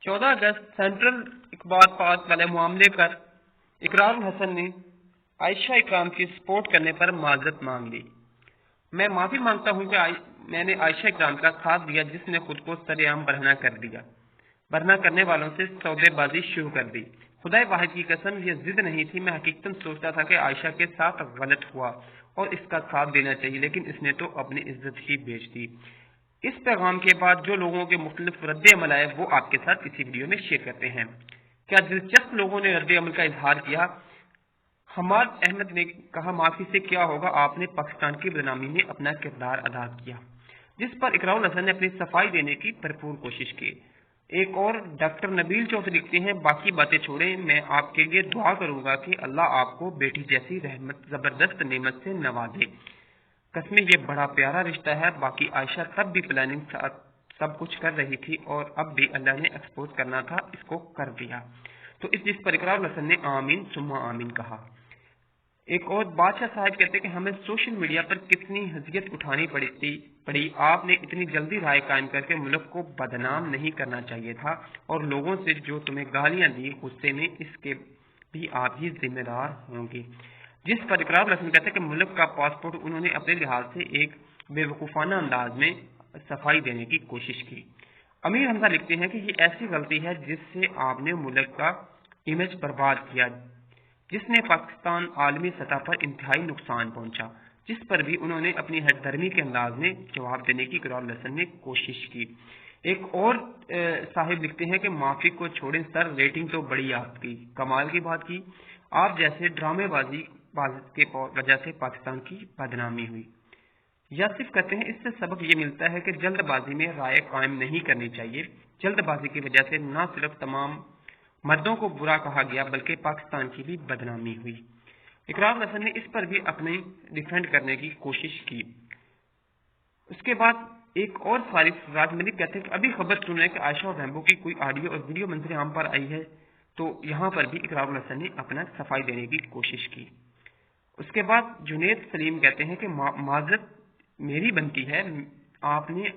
14 अगस्त central Iqbal park वाले मामले पर इकरार हसन ने आयशा इकराम की सपोर्ट करने पर माजरत मांग ली। मैं माफी मांगता हूं कि मैंने आयशा इकराम का साथ दिया जिसने खुद को सरेआम बरहना करने वालों से सौदेबाजी शुरू कर दी। खुदाए वाहिद की कसम, ये जिद नहीं थी। मैं हकीकतन सोचता था कि आयशा के साथ गलत हुआ और इसका साथ देना चाहिए, लेकिन इसने तो अपनी इज्जत ही बेच दी। इस पैगाम के बाद जो लोगों के मुख्तलिफ रद्द अमल आए वो आपके साथ इसी वीडियो में शेयर करते हैं। क्या दिलचस्प लोगों ने रद्द अमल का इजहार किया। हमाद अहमद ने कहा, माफी से क्या होगा, आपने पाकिस्तान की बदनामी में अपना किरदार अदा किया। जिस पर इकरार हसन ने अपनी सफाई देने की भरपूर कोशिश की। एक और डॉक्टर नबील चौधरी लिखते हैं, बाकी बातें छोड़ें, मैं आपके लिए दुआ करूंगा कि अल्लाह आपको बेटी जैसी रहमत जबरदस्त नेमत से नवाजे। कसमें ये बड़ा प्यारा रिश्ता है। बाकी आयशा तब भी प्लानिंग सब कुछ कर रही थी और अब भी अल्लाह ने एक्सपोज करना था, इसको कर दिया। तो जिस पर इकरार हसन ने आमीन सुम्मा आमीन कहा। एक और बादशाह साहब कहते हैं कि हमें सोशल मीडिया पर कितनी हजियत उठानी पड़ी। आपने इतनी जल्दी राय कायम करके मुल्क को बदनाम नहीं करना चाहिए था, और लोगों से जो तुम्हें गालियां दी गुस्से में, इसके भी आप ही जिम्मेदार होंगे। जिस पर इकरार हसन कहते हैं कि मुल्क का पासपोर्ट उन्होंने अपने लिहाज से एक बेवकूफाना अंदाज में सफाई देने की कोशिश की। अमीर हमजा लिखते हैं कि ये ऐसी गलती है जिससे आपने मुल्क का इमेज बर्बाद किया, जिसने पाकिस्तान आलमी सतह पर इंतहाई नुकसान पहुंचा। जिस पर भी उन्होंने अपनी हठधर्मी के अंदाज में जवाब देने की इकरार हसन ने कोशिश की। एक और साहिब लिखते हैं कि माफी को छोड़ें सर, रेटिंग तो बड़ी आपकी, कमाल की बात की। आप जैसे ड्रामेबाजी के वजह से पाकिस्तान की बदनामी हुई। यासिफ कहते हैं, इससे सबक ये मिलता है कि जल्दबाजी में राय कायम नहीं करनी चाहिए। जल्दबाजी की वजह से न सिर्फ तमाम मर्दों को बुरा कहा गया बल्कि पाकिस्तान की भी बदनामी हुई। इकरार हसन ने इस पर भी अपने डिफेंड करने की कोशिश की। उसके बाद एक और फारिस राज मलिक कहते हैं कि अभी खबर सुन रहे हैं कि आयशा और रैम्बो की कोई ऑडियो और वीडियो मंजर आम पर आई है। तो यहाँ पर भी इकरार हसन ने अपना सफाई देने की कोशिश की। उसके बाद जुनेद सलीम कहते हैं कि माजरत मेरी बनती है, आपने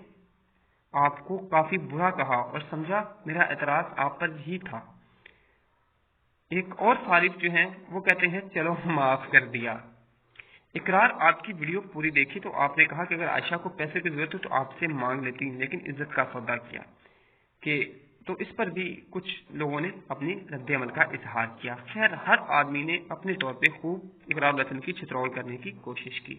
आपको काफी बुरा कहा और समझा मेरा एतराज आप पर ही था। एक और फारिस जो हैं वो कहते हैं, चलो माफ कर दिया। इकरार आपकी वीडियो पूरी देखी तो आपने कहा कि अगर आयशा को पैसे की जरूरत हो तो आपसे मांग लेती, लेकिन इज्जत का सौदा किया कि तो इस पर भी कुछ लोगों ने अपनी रद्द अमल का इजहार किया। खैर, हर आदमी ने अपने तौर पे खूब इकरार हसन की छितरौल करने की कोशिश की।